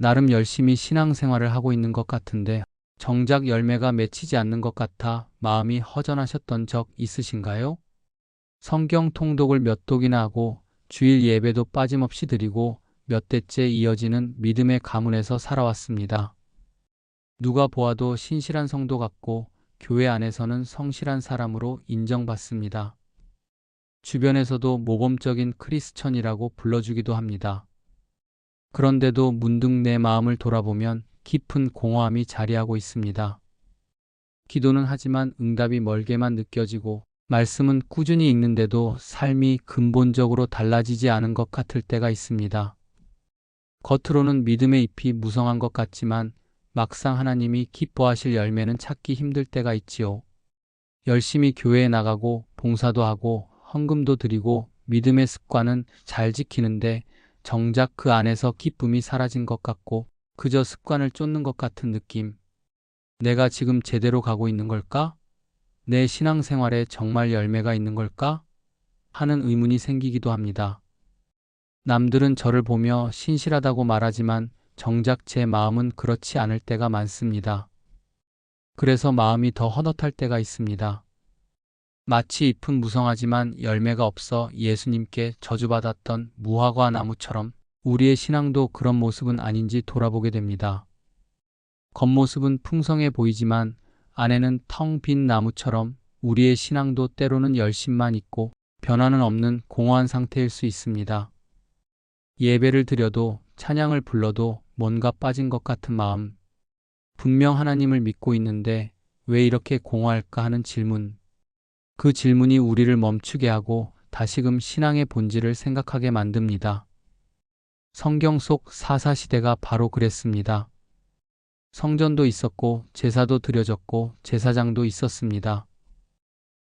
나름 열심히 신앙생활을 하고 있는 것 같은데 정작 열매가 맺히지 않는 것 같아 마음이 허전하셨던 적 있으신가요? 성경 통독을 몇 독이나 하고 주일 예배도 빠짐없이 드리고 몇 대째 이어지는 믿음의 가문에서 살아왔습니다. 누가 보아도 신실한 성도 같고 교회 안에서는 성실한 사람으로 인정받습니다. 주변에서도 모범적인 크리스천이라고 불러주기도 합니다. 그런데도 문득 내 마음을 돌아보면 깊은 공허함이 자리하고 있습니다. 기도는 하지만 응답이 멀게만 느껴지고 말씀은 꾸준히 읽는데도 삶이 근본적으로 달라지지 않은 것 같을 때가 있습니다. 겉으로는 믿음의 잎이 무성한 것 같지만 막상 하나님이 기뻐하실 열매는 찾기 힘들 때가 있지요. 열심히 교회에 나가고 봉사도 하고 헌금도 드리고 믿음의 습관은 잘 지키는데 정작 그 안에서 기쁨이 사라진 것 같고 그저 습관을 쫓는 것 같은 느낌. 내가 지금 제대로 가고 있는 걸까? 내 신앙생활에 정말 열매가 있는 걸까? 하는 의문이 생기기도 합니다. 남들은 저를 보며 신실하다고 말하지만 정작 제 마음은 그렇지 않을 때가 많습니다. 그래서 마음이 더 허덕할 때가 있습니다. 마치 잎은 무성하지만 열매가 없어 예수님께 저주받았던 무화과 나무처럼 우리의 신앙도 그런 모습은 아닌지 돌아보게 됩니다. 겉모습은 풍성해 보이지만 안에는 텅 빈 나무처럼 우리의 신앙도 때로는 열심만 있고 변화는 없는 공허한 상태일 수 있습니다. 예배를 드려도 찬양을 불러도 뭔가 빠진 것 같은 마음. 분명 하나님을 믿고 있는데 왜 이렇게 공허할까 하는 질문. 그 질문이 우리를 멈추게 하고 다시금 신앙의 본질을 생각하게 만듭니다. 성경 속 사사시대가 바로 그랬습니다. 성전도 있었고 제사도 드려졌고 제사장도 있었습니다.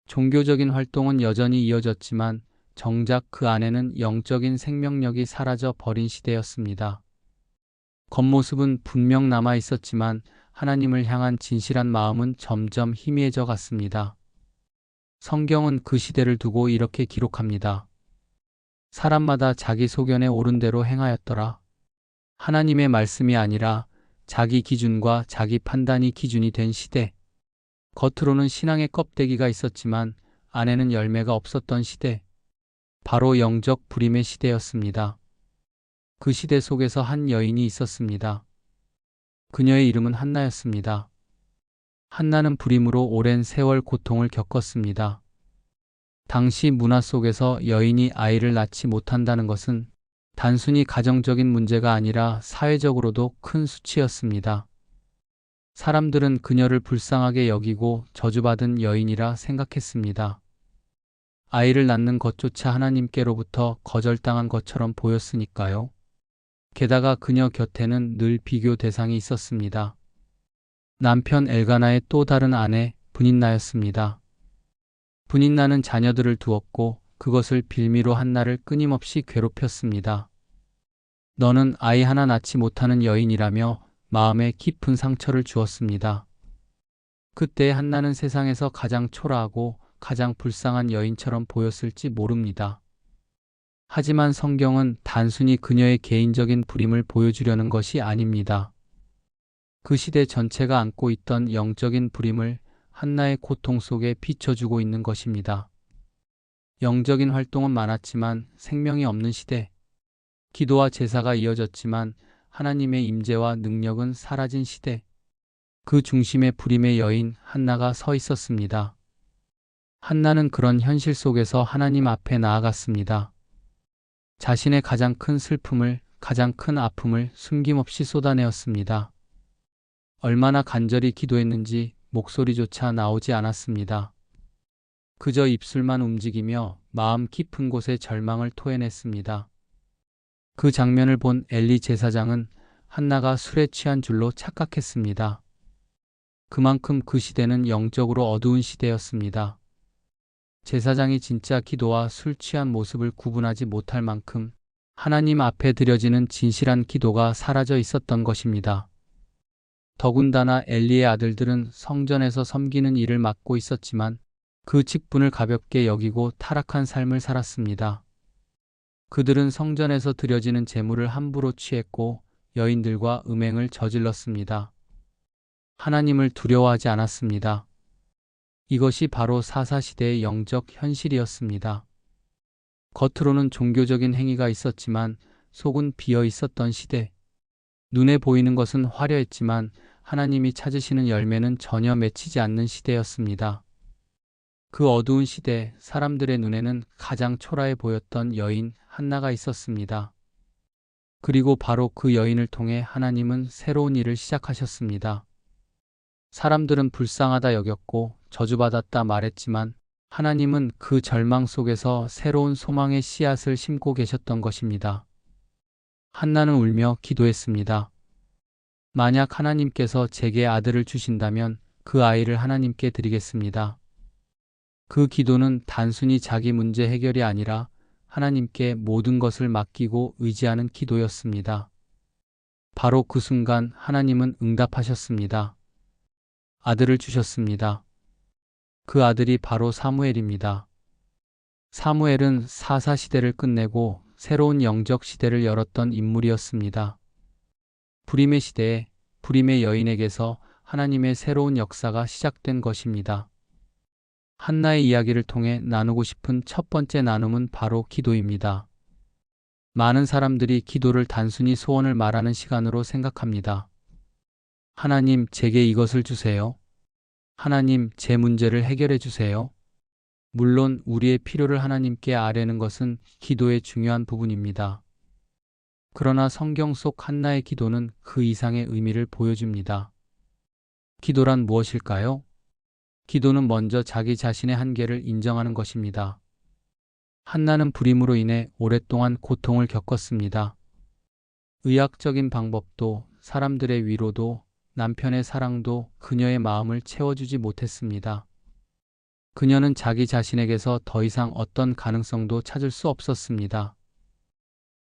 종교적인 활동은 여전히 이어졌지만 정작 그 안에는 영적인 생명력이 사라져 버린 시대였습니다. 겉모습은 분명 남아 있었지만 하나님을 향한 진실한 마음은 점점 희미해져 갔습니다. 성경은 그 시대를 두고 이렇게 기록합니다. 사람마다 자기 소견에 옳은 대로 행하였더라. 하나님의 말씀이 아니라 자기 기준과 자기 판단이 기준이 된 시대. 겉으로는 신앙의 껍데기가 있었지만 안에는 열매가 없었던 시대. 바로 영적 불임의 시대였습니다. 그 시대 속에서 한 여인이 있었습니다. 그녀의 이름은 한나였습니다. 한나는 불임으로 오랜 세월 고통을 겪었습니다. 당시 문화 속에서 여인이 아이를 낳지 못한다는 것은 단순히 가정적인 문제가 아니라 사회적으로도 큰 수치였습니다. 사람들은 그녀를 불쌍하게 여기고 저주받은 여인이라 생각했습니다. 아이를 낳는 것조차 하나님께로부터 거절당한 것처럼 보였으니까요. 게다가 그녀 곁에는 늘 비교 대상이 있었습니다. 남편 엘가나의 또 다른 아내 브닌나였습니다. 브닌나는 자녀들을 두었고 그것을 빌미로 한나를 끊임없이 괴롭혔습니다. 너는 아이 하나 낳지 못하는 여인이라며 마음에 깊은 상처를 주었습니다. 그때 한나는 세상에서 가장 초라하고 가장 불쌍한 여인처럼 보였을지 모릅니다. 하지만 성경은 단순히 그녀의 개인적인 불임을 보여주려는 것이 아닙니다. 그 시대 전체가 안고 있던 영적인 불임을 한나의 고통 속에 비춰주고 있는 것입니다. 영적인 활동은 많았지만 생명이 없는 시대. 기도와 제사가 이어졌지만 하나님의 임재와 능력은 사라진 시대. 그 중심에 불임의 여인 한나가 서 있었습니다. 한나는 그런 현실 속에서 하나님 앞에 나아갔습니다. 자신의 가장 큰 슬픔을, 가장 큰 아픔을 숨김없이 쏟아내었습니다. 얼마나 간절히 기도했는지 목소리조차 나오지 않았습니다. 그저 입술만 움직이며 마음 깊은 곳에 절망을 토해냈습니다. 그 장면을 본 엘리 제사장은 한나가 술에 취한 줄로 착각했습니다. 그만큼 그 시대는 영적으로 어두운 시대였습니다. 제사장이 진짜 기도와 술 취한 모습을 구분하지 못할 만큼 하나님 앞에 드려지는 진실한 기도가 사라져 있었던 것입니다. 더군다나 엘리의 아들들은 성전에서 섬기는 일을 맡고 있었지만 그 직분을 가볍게 여기고 타락한 삶을 살았습니다. 그들은 성전에서 드려지는 제물을 함부로 취했고 여인들과 음행을 저질렀습니다. 하나님을 두려워하지 않았습니다. 이것이 바로 사사시대의 영적 현실이었습니다. 겉으로는 종교적인 행위가 있었지만 속은 비어 있었던 시대. 눈에 보이는 것은 화려했지만 하나님이 찾으시는 열매는 전혀 맺히지 않는 시대였습니다. 그 어두운 시대, 사람들의 눈에는 가장 초라해 보였던 여인 한나가 있었습니다. 그리고 바로 그 여인을 통해 하나님은 새로운 일을 시작하셨습니다. 사람들은 불쌍하다 여겼고 저주받았다 말했지만 하나님은 그 절망 속에서 새로운 소망의 씨앗을 심고 계셨던 것입니다. 한나는 울며 기도했습니다. 만약 하나님께서 제게 아들을 주신다면 그 아이를 하나님께 드리겠습니다. 그 기도는 단순히 자기 문제 해결이 아니라 하나님께 모든 것을 맡기고 의지하는 기도였습니다. 바로 그 순간 하나님은 응답하셨습니다. 아들을 주셨습니다. 그 아들이 바로 사무엘입니다. 사무엘은 사사 시대를 끝내고 새로운 영적 시대를 열었던 인물이었습니다. 불임의 시대에 불임의 여인에게서 하나님의 새로운 역사가 시작된 것입니다. 한나의 이야기를 통해 나누고 싶은 첫 번째 나눔은 바로 기도입니다. 많은 사람들이 기도를 단순히 소원을 말하는 시간으로 생각합니다. 하나님, 제게 이것을 주세요. 하나님, 제 문제를 해결해 주세요. 물론 우리의 필요를 하나님께 아뢰는 것은 기도의 중요한 부분입니다. 그러나 성경 속 한나의 기도는 그 이상의 의미를 보여줍니다. 기도란 무엇일까요? 기도는 먼저 자기 자신의 한계를 인정하는 것입니다. 한나는 불임으로 인해 오랫동안 고통을 겪었습니다. 의학적인 방법도 사람들의 위로도 남편의 사랑도 그녀의 마음을 채워주지 못했습니다. 그녀는 자기 자신에게서 더 이상 어떤 가능성도 찾을 수 없었습니다.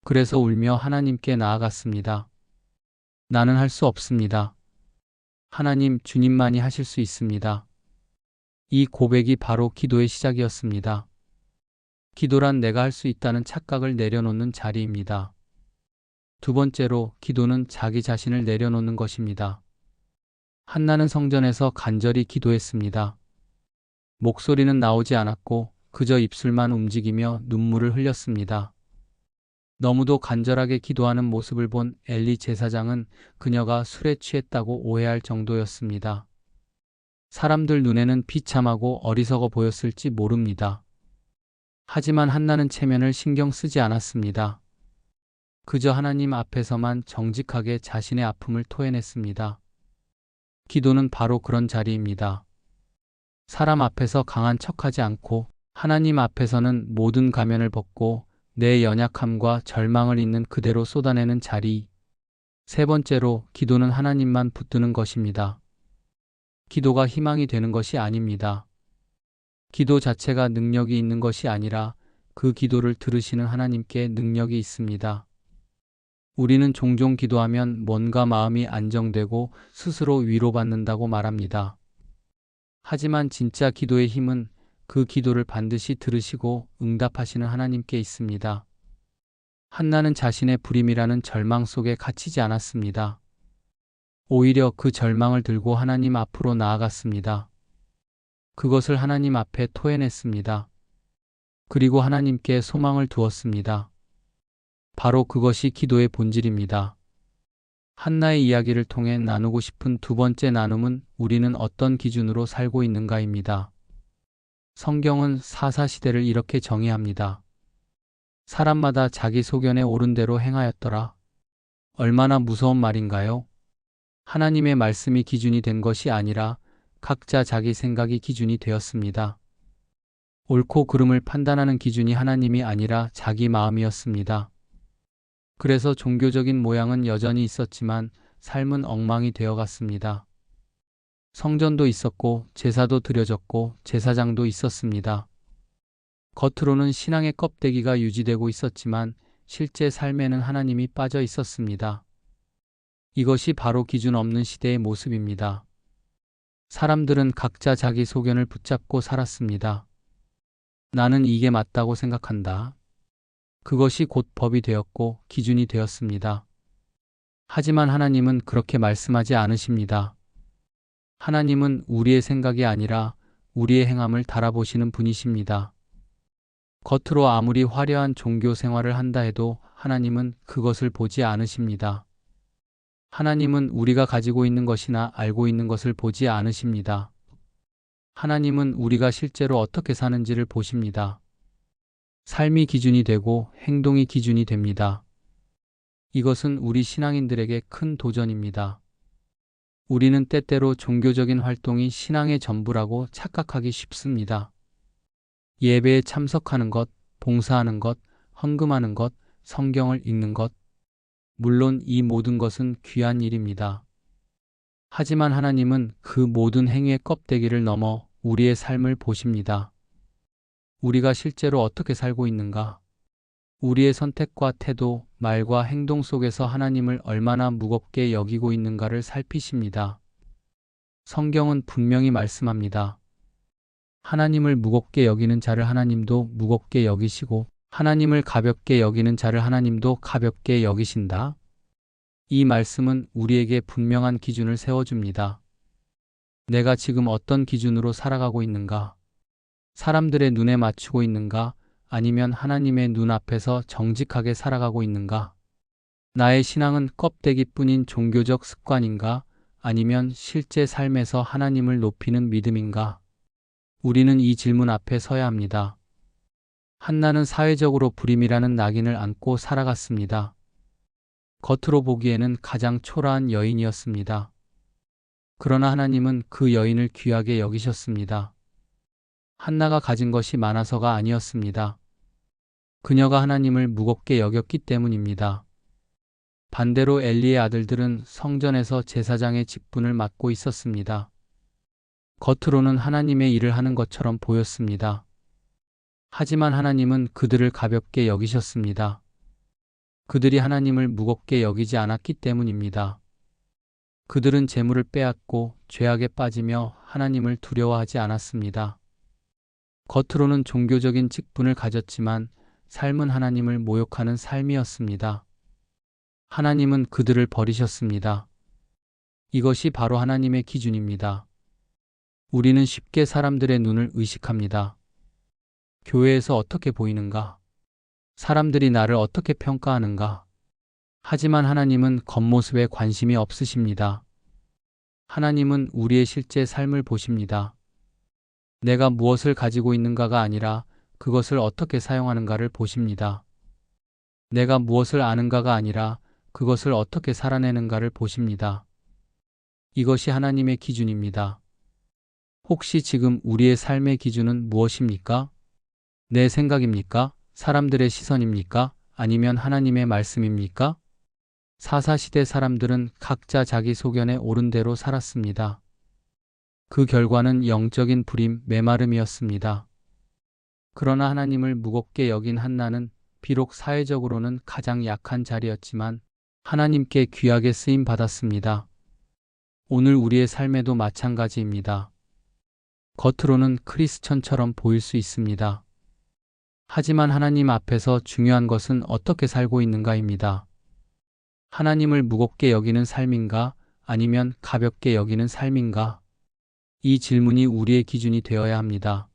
그래서 울며 하나님께 나아갔습니다. 나는 할 수 없습니다. 하나님, 주님만이 하실 수 있습니다. 이 고백이 바로 기도의 시작이었습니다. 기도란 내가 할 수 있다는 착각을 내려놓는 자리입니다. 두 번째로, 기도는 자기 자신을 내려놓는 것입니다. 한나는 성전에서 간절히 기도했습니다. 목소리는 나오지 않았고 그저 입술만 움직이며 눈물을 흘렸습니다. 너무도 간절하게 기도하는 모습을 본 엘리 제사장은 그녀가 술에 취했다고 오해할 정도였습니다. 사람들 눈에는 비참하고 어리석어 보였을지 모릅니다. 하지만 한나는 체면을 신경 쓰지 않았습니다. 그저 하나님 앞에서만 정직하게 자신의 아픔을 토해냈습니다. 기도는 바로 그런 자리입니다. 사람 앞에서 강한 척하지 않고 하나님 앞에서는 모든 가면을 벗고 내 연약함과 절망을 있는 그대로 쏟아내는 자리. 세 번째로, 기도는 하나님만 붙드는 것입니다. 기도가 희망이 되는 것이 아닙니다. 기도 자체가 능력이 있는 것이 아니라 그 기도를 들으시는 하나님께 능력이 있습니다. 우리는 종종 기도하면 뭔가 마음이 안정되고 스스로 위로받는다고 말합니다. 하지만 진짜 기도의 힘은 그 기도를 반드시 들으시고 응답하시는 하나님께 있습니다. 한나는 자신의 불임이라는 절망 속에 갇히지 않았습니다. 오히려 그 절망을 들고 하나님 앞으로 나아갔습니다. 그것을 하나님 앞에 토해냈습니다. 그리고 하나님께 소망을 두었습니다. 바로 그것이 기도의 본질입니다. 한나의 이야기를 통해 나누고 싶은 두 번째 나눔은 우리는 어떤 기준으로 살고 있는가입니다. 성경은 사사시대를 이렇게 정의합니다. 사람마다 자기 소견에 옳은 대로 행하였더라. 얼마나 무서운 말인가요? 하나님의 말씀이 기준이 된 것이 아니라 각자 자기 생각이 기준이 되었습니다. 옳고 그름을 판단하는 기준이 하나님이 아니라 자기 마음이었습니다. 그래서 종교적인 모양은 여전히 있었지만 삶은 엉망이 되어갔습니다. 성전도 있었고 제사도 드려졌고 제사장도 있었습니다. 겉으로는 신앙의 껍데기가 유지되고 있었지만 실제 삶에는 하나님이 빠져 있었습니다. 이것이 바로 기준 없는 시대의 모습입니다. 사람들은 각자 자기 소견을 붙잡고 살았습니다. 나는 이게 맞다고 생각한다. 그것이 곧 법이 되었고 기준이 되었습니다. 하지만 하나님은 그렇게 말씀하지 않으십니다. 하나님은 우리의 생각이 아니라 우리의 행함을 달아보시는 분이십니다. 겉으로 아무리 화려한 종교 생활을 한다 해도 하나님은 그것을 보지 않으십니다. 하나님은 우리가 가지고 있는 것이나 알고 있는 것을 보지 않으십니다. 하나님은 우리가 실제로 어떻게 사는지를 보십니다. 삶이 기준이 되고 행동이 기준이 됩니다. 이것은 우리 신앙인들에게 큰 도전입니다. 우리는 때때로 종교적인 활동이 신앙의 전부라고 착각하기 쉽습니다. 예배에 참석하는 것, 봉사하는 것, 헌금하는 것, 성경을 읽는 것. 물론 이 모든 것은 귀한 일입니다. 하지만 하나님은 그 모든 행위의 껍데기를 넘어 우리의 삶을 보십니다. 우리가 실제로 어떻게 살고 있는가? 우리의 선택과 태도, 말과 행동 속에서 하나님을 얼마나 무겁게 여기고 있는가를 살피십니다. 성경은 분명히 말씀합니다. 하나님을 무겁게 여기는 자를 하나님도 무겁게 여기시고 하나님을 가볍게 여기는 자를 하나님도 가볍게 여기신다. 이 말씀은 우리에게 분명한 기준을 세워줍니다. 내가 지금 어떤 기준으로 살아가고 있는가? 사람들의 눈에 맞추고 있는가? 아니면 하나님의 눈앞에서 정직하게 살아가고 있는가? 나의 신앙은 껍데기뿐인 종교적 습관인가? 아니면 실제 삶에서 하나님을 높이는 믿음인가? 우리는 이 질문 앞에 서야 합니다. 한나는 사회적으로 불임이라는 낙인을 안고 살아갔습니다. 겉으로 보기에는 가장 초라한 여인이었습니다. 그러나 하나님은 그 여인을 귀하게 여기셨습니다. 한나가 가진 것이 많아서가 아니었습니다. 그녀가 하나님을 무겁게 여겼기 때문입니다. 반대로 엘리의 아들들은 성전에서 제사장의 직분을 맡고 있었습니다. 겉으로는 하나님의 일을 하는 것처럼 보였습니다. 하지만 하나님은 그들을 가볍게 여기셨습니다. 그들이 하나님을 무겁게 여기지 않았기 때문입니다. 그들은 재물을 빼앗고 죄악에 빠지며 하나님을 두려워하지 않았습니다. 겉으로는 종교적인 직분을 가졌지만 삶은 하나님을 모욕하는 삶이었습니다. 하나님은 그들을 버리셨습니다. 이것이 바로 하나님의 기준입니다. 우리는 쉽게 사람들의 눈을 의식합니다. 교회에서 어떻게 보이는가? 사람들이 나를 어떻게 평가하는가? 하지만 하나님은 겉모습에 관심이 없으십니다. 하나님은 우리의 실제 삶을 보십니다. 내가 무엇을 가지고 있는가가 아니라 그것을 어떻게 사용하는가를 보십니다. 내가 무엇을 아는가가 아니라 그것을 어떻게 살아내는가를 보십니다. 이것이 하나님의 기준입니다. 혹시 지금 우리의 삶의 기준은 무엇입니까? 내 생각입니까? 사람들의 시선입니까? 아니면 하나님의 말씀입니까? 사사시대 사람들은 각자 자기 소견에 옳은 대로 살았습니다. 그 결과는 영적인 불임, 메마름이었습니다. 그러나 하나님을 무겁게 여긴 한나는 비록 사회적으로는 가장 약한 자리였지만 하나님께 귀하게 쓰임 받았습니다. 오늘 우리의 삶에도 마찬가지입니다. 겉으로는 크리스천처럼 보일 수 있습니다. 하지만 하나님 앞에서 중요한 것은 어떻게 살고 있는가입니다. 하나님을 무겁게 여기는 삶인가? 아니면 가볍게 여기는 삶인가? 이 질문이 우리의 기준이 되어야 합니다.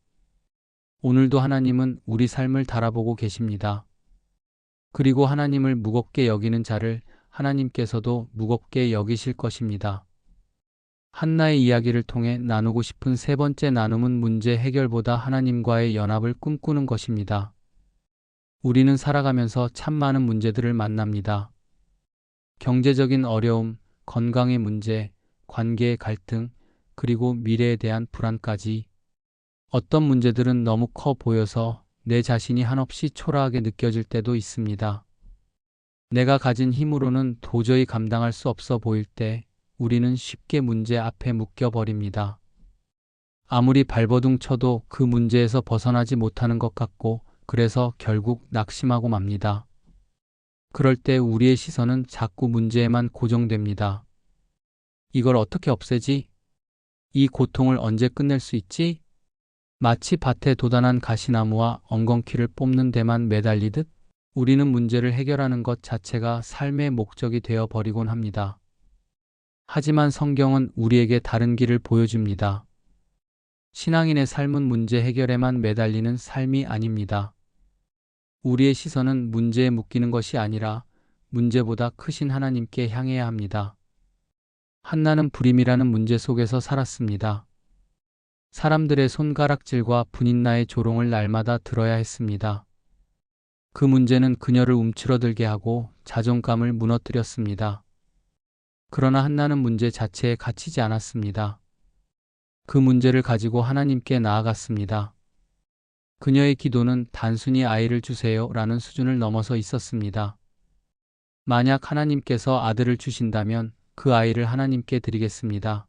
오늘도 하나님은 우리 삶을 달아보고 계십니다. 그리고 하나님을 무겁게 여기는 자를 하나님께서도 무겁게 여기실 것입니다. 한나의 이야기를 통해 나누고 싶은 세 번째 나눔은 문제 해결보다 하나님과의 연합을 꿈꾸는 것입니다. 우리는 살아가면서 참 많은 문제들을 만납니다. 경제적인 어려움, 건강의 문제, 관계의 갈등, 그리고 미래에 대한 불안까지. 어떤 문제들은 너무 커 보여서 내 자신이 한없이 초라하게 느껴질 때도 있습니다. 내가 가진 힘으로는 도저히 감당할 수 없어 보일 때 우리는 쉽게 문제 앞에 묶여버립니다. 아무리 발버둥 쳐도 그 문제에서 벗어나지 못하는 것 같고 그래서 결국 낙심하고 맙니다. 그럴 때 우리의 시선은 자꾸 문제에만 고정됩니다. 이걸 어떻게 없애지? 이 고통을 언제 끝낼 수 있지? 마치 밭에 도단한 가시나무와 엉겅퀴를 뽑는 데만 매달리듯 우리는 문제를 해결하는 것 자체가 삶의 목적이 되어 버리곤 합니다. 하지만 성경은 우리에게 다른 길을 보여줍니다. 신앙인의 삶은 문제 해결에만 매달리는 삶이 아닙니다. 우리의 시선은 문제에 묶이는 것이 아니라 문제보다 크신 하나님께 향해야 합니다. 한나는 불임이라는 문제 속에서 살았습니다. 사람들의 손가락질과 분인나의 조롱을 날마다 들어야 했습니다. 그 문제는 그녀를 움츠러들게 하고 자존감을 무너뜨렸습니다. 그러나 한나는 문제 자체에 갇히지 않았습니다. 그 문제를 가지고 하나님께 나아갔습니다. 그녀의 기도는 단순히 아이를 주세요라는 수준을 넘어서 있었습니다. 만약 하나님께서 아들을 주신다면 그 아이를 하나님께 드리겠습니다.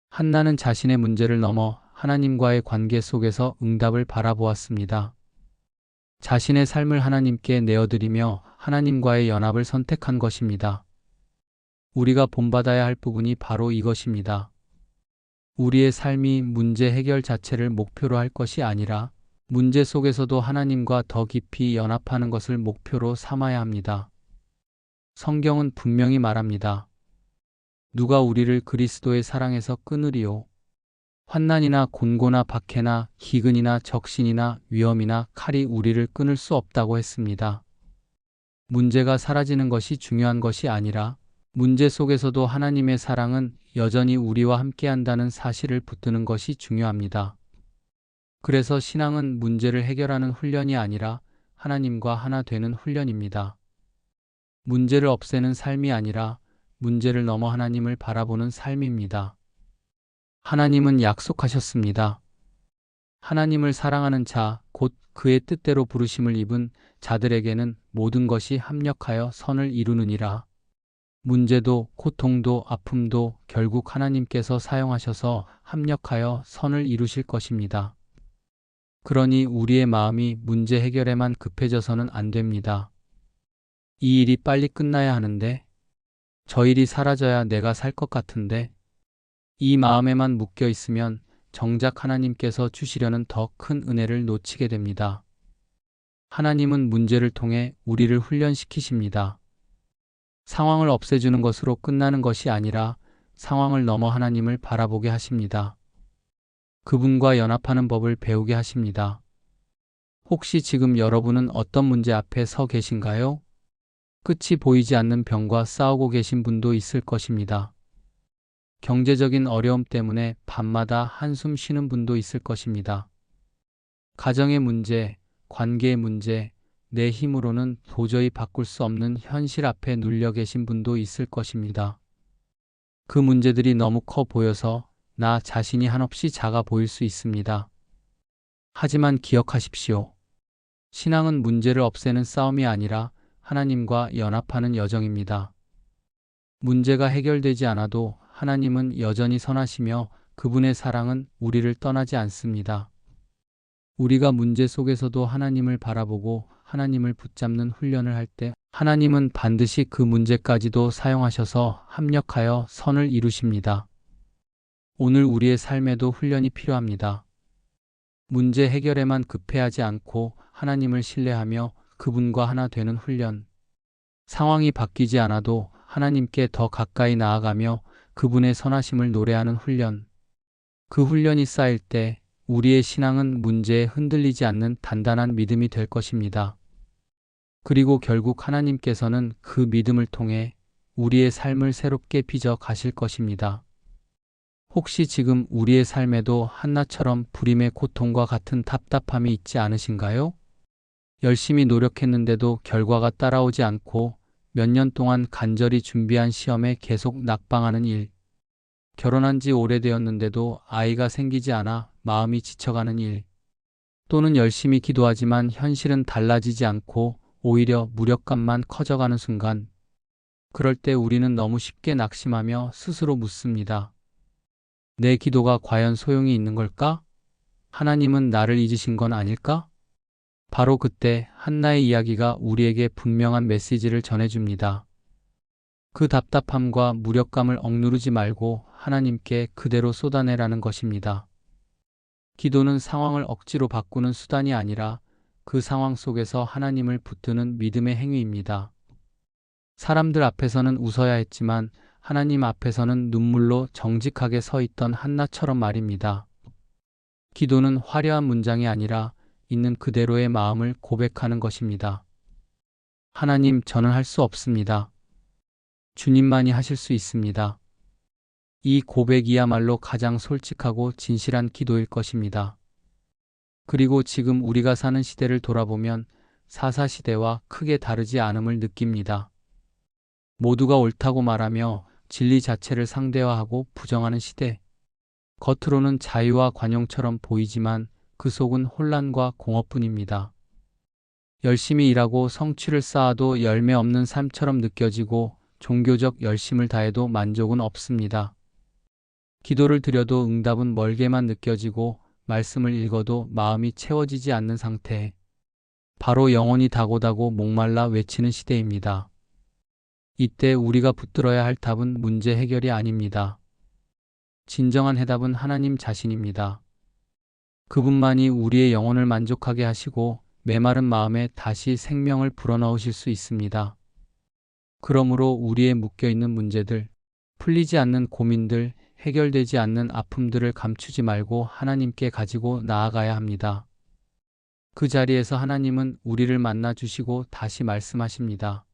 한나는 자신의 문제를 넘어 하나님과의 관계 속에서 응답을 바라보았습니다. 자신의 삶을 하나님께 내어드리며 하나님과의 연합을 선택한 것입니다. 우리가 본받아야 할 부분이 바로 이것입니다. 우리의 삶이 문제 해결 자체를 목표로 할 것이 아니라 문제 속에서도 하나님과 더 깊이 연합하는 것을 목표로 삼아야 합니다. 성경은 분명히 말합니다. 누가 우리를 그리스도의 사랑에서 끊으리요? 환난이나 곤고나 박해나 기근이나 적신이나 위험이나 칼이 우리를 끊을 수 없다고 했습니다. 문제가 사라지는 것이 중요한 것이 아니라 문제 속에서도 하나님의 사랑은 여전히 우리와 함께한다는 사실을 붙드는 것이 중요합니다. 그래서 신앙은 문제를 해결하는 훈련이 아니라 하나님과 하나 되는 훈련입니다. 문제를 없애는 삶이 아니라 문제를 넘어 하나님을 바라보는 삶입니다. 하나님은 약속하셨습니다. 하나님을 사랑하는 자, 곧 그의 뜻대로 부르심을 입은 자들에게는 모든 것이 합력하여 선을 이루느니라. 문제도 고통도 아픔도 결국 하나님께서 사용하셔서 합력하여 선을 이루실 것입니다. 그러니 우리의 마음이 문제 해결에만 급해져서는 안 됩니다. 이 일이 빨리 끝나야 하는데, 저 일이 사라져야 내가 살 것 같은데, 이 마음에만 묶여 있으면 정작 하나님께서 주시려는 더 큰 은혜를 놓치게 됩니다. 하나님은 문제를 통해 우리를 훈련시키십니다. 상황을 없애주는 것으로 끝나는 것이 아니라 상황을 넘어 하나님을 바라보게 하십니다. 그분과 연합하는 법을 배우게 하십니다. 혹시 지금 여러분은 어떤 문제 앞에 서 계신가요? 끝이 보이지 않는 병과 싸우고 계신 분도 있을 것입니다. 경제적인 어려움 때문에 밤마다 한숨 쉬는 분도 있을 것입니다. 가정의 문제, 관계의 문제, 내 힘으로는 도저히 바꿀 수 없는 현실 앞에 눌려 계신 분도 있을 것입니다. 그 문제들이 너무 커 보여서 나 자신이 한없이 작아 보일 수 있습니다. 하지만 기억하십시오. 신앙은 문제를 없애는 싸움이 아니라 하나님과 연합하는 여정입니다. 문제가 해결되지 않아도 하나님은 여전히 선하시며 그분의 사랑은 우리를 떠나지 않습니다. 우리가 문제 속에서도 하나님을 바라보고 하나님을 붙잡는 훈련을 할 때 하나님은 반드시 그 문제까지도 사용하셔서 합력하여 선을 이루십니다. 오늘 우리의 삶에도 훈련이 필요합니다. 문제 해결에만 급해하지 않고 하나님을 신뢰하며 그분과 하나 되는 훈련. 상황이 바뀌지 않아도 하나님께 더 가까이 나아가며 그분의 선하심을 노래하는 훈련. 그 훈련이 쌓일 때 우리의 신앙은 문제에 흔들리지 않는 단단한 믿음이 될 것입니다. 그리고 결국 하나님께서는 그 믿음을 통해 우리의 삶을 새롭게 빚어 가실 것입니다. 혹시 지금 우리의 삶에도 한나처럼 불임의 고통과 같은 답답함이 있지 않으신가요? 열심히 노력했는데도 결과가 따라오지 않고 몇 년 동안 간절히 준비한 시험에 계속 낙방하는 일. 결혼한 지 오래되었는데도 아이가 생기지 않아 마음이 지쳐가는 일. 또는 열심히 기도하지만 현실은 달라지지 않고 오히려 무력감만 커져가는 순간. 그럴 때 우리는 너무 쉽게 낙심하며 스스로 묻습니다. 내 기도가 과연 소용이 있는 걸까? 하나님은 나를 잊으신 건 아닐까? 바로 그때 한나의 이야기가 우리에게 분명한 메시지를 전해줍니다. 그 답답함과 무력감을 억누르지 말고 하나님께 그대로 쏟아내라는 것입니다. 기도는 상황을 억지로 바꾸는 수단이 아니라 그 상황 속에서 하나님을 붙드는 믿음의 행위입니다. 사람들 앞에서는 웃어야 했지만 하나님 앞에서는 눈물로 정직하게 서 있던 한나처럼 말입니다. 기도는 화려한 문장이 아니라 있는 그대로의 마음을 고백하는 것입니다. 하나님, 저는 할 수 없습니다. 주님만이 하실 수 있습니다. 이 고백이야말로 가장 솔직하고 진실한 기도일 것입니다. 그리고 지금 우리가 사는 시대를 돌아보면 사사시대와 크게 다르지 않음을 느낍니다. 모두가 옳다고 말하며 진리 자체를 상대화하고 부정하는 시대. 겉으로는 자유와 관용처럼 보이지만 그 속은 혼란과 공허뿐입니다. 열심히 일하고 성취를 쌓아도 열매 없는 삶처럼 느껴지고 종교적 열심을 다해도 만족은 없습니다. 기도를 드려도 응답은 멀게만 느껴지고 말씀을 읽어도 마음이 채워지지 않는 상태. 바로 영혼이 다고다고 목말라 외치는 시대입니다. 이때 우리가 붙들어야 할 답은 문제 해결이 아닙니다. 진정한 해답은 하나님 자신입니다. 그분만이 우리의 영혼을 만족하게 하시고 메마른 마음에 다시 생명을 불어넣으실 수 있습니다. 그러므로 우리의 묶여있는 문제들, 풀리지 않는 고민들, 해결되지 않는 아픔들을 감추지 말고 하나님께 가지고 나아가야 합니다. 그 자리에서 하나님은 우리를 만나 주시고 다시 말씀하십니다.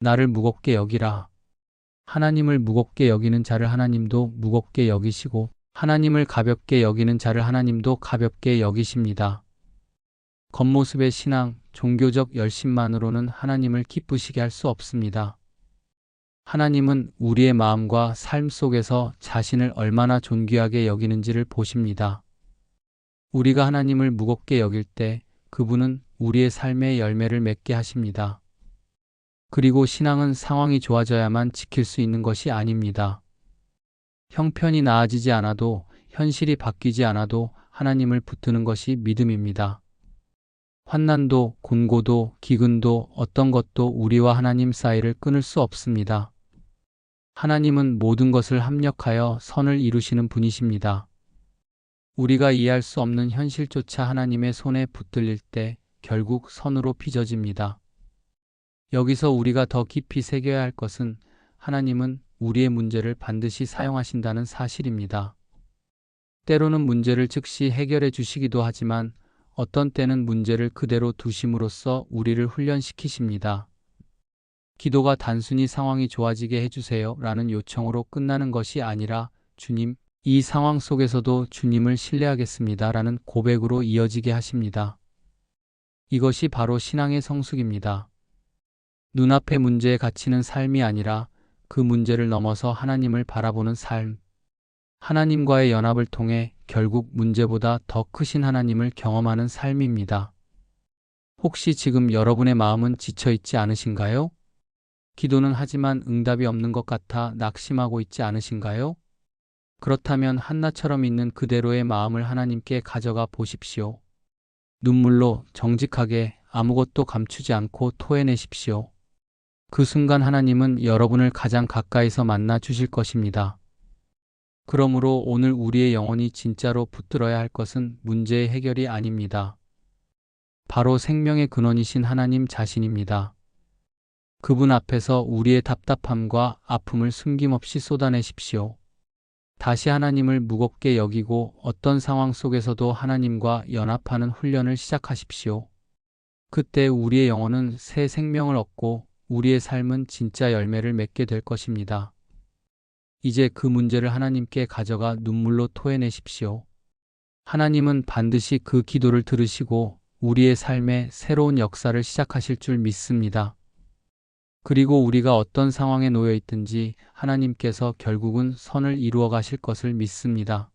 나를 무겁게 여기라. 하나님을 무겁게 여기는 자를 하나님도 무겁게 여기시고 하나님을 가볍게 여기는 자를 하나님도 가볍게 여기십니다. 겉모습의 신앙, 종교적 열심만으로는 하나님을 기쁘시게 할 수 없습니다. 하나님은 우리의 마음과 삶 속에서 자신을 얼마나 존귀하게 여기는지를 보십니다. 우리가 하나님을 무겁게 여길 때 그분은 우리의 삶의 열매를 맺게 하십니다. 그리고 신앙은 상황이 좋아져야만 지킬 수 있는 것이 아닙니다. 형편이 나아지지 않아도, 현실이 바뀌지 않아도 하나님을 붙드는 것이 믿음입니다. 환난도, 곤고도, 기근도 어떤 것도 우리와 하나님 사이를 끊을 수 없습니다. 하나님은 모든 것을 합력하여 선을 이루시는 분이십니다. 우리가 이해할 수 없는 현실조차 하나님의 손에 붙들릴 때 결국 선으로 빚어집니다. 여기서 우리가 더 깊이 새겨야 할 것은 하나님은 우리의 문제를 반드시 사용하신다는 사실입니다. 때로는 문제를 즉시 해결해 주시기도 하지만 어떤 때는 문제를 그대로 두심으로써 우리를 훈련시키십니다. 기도가 단순히 상황이 좋아지게 해주세요 라는 요청으로 끝나는 것이 아니라 주님, 이 상황 속에서도 주님을 신뢰하겠습니다 라는 고백으로 이어지게 하십니다. 이것이 바로 신앙의 성숙입니다. 눈앞의 문제에 갇히는 삶이 아니라 그 문제를 넘어서 하나님을 바라보는 삶. 하나님과의 연합을 통해 결국 문제보다 더 크신 하나님을 경험하는 삶입니다. 혹시 지금 여러분의 마음은 지쳐있지 않으신가요? 기도는 하지만 응답이 없는 것 같아 낙심하고 있지 않으신가요? 그렇다면 한나처럼 있는 그대로의 마음을 하나님께 가져가 보십시오. 눈물로 정직하게 아무것도 감추지 않고 토해내십시오. 그 순간 하나님은 여러분을 가장 가까이서 만나 주실 것입니다. 그러므로 오늘 우리의 영혼이 진짜로 붙들어야 할 것은 문제의 해결이 아닙니다. 바로 생명의 근원이신 하나님 자신입니다. 그분 앞에서 우리의 답답함과 아픔을 숨김없이 쏟아내십시오. 다시 하나님을 무겁게 여기고 어떤 상황 속에서도 하나님과 연합하는 훈련을 시작하십시오. 그때 우리의 영혼은 새 생명을 얻고 우리의 삶은 진짜 열매를 맺게 될 것입니다. 이제 그 문제를 하나님께 가져가 눈물로 토해내십시오. 하나님은 반드시 그 기도를 들으시고 우리의 삶에 새로운 역사를 시작하실 줄 믿습니다. 그리고 우리가 어떤 상황에 놓여 있든지 하나님께서 결국은 선을 이루어 가실 것을 믿습니다.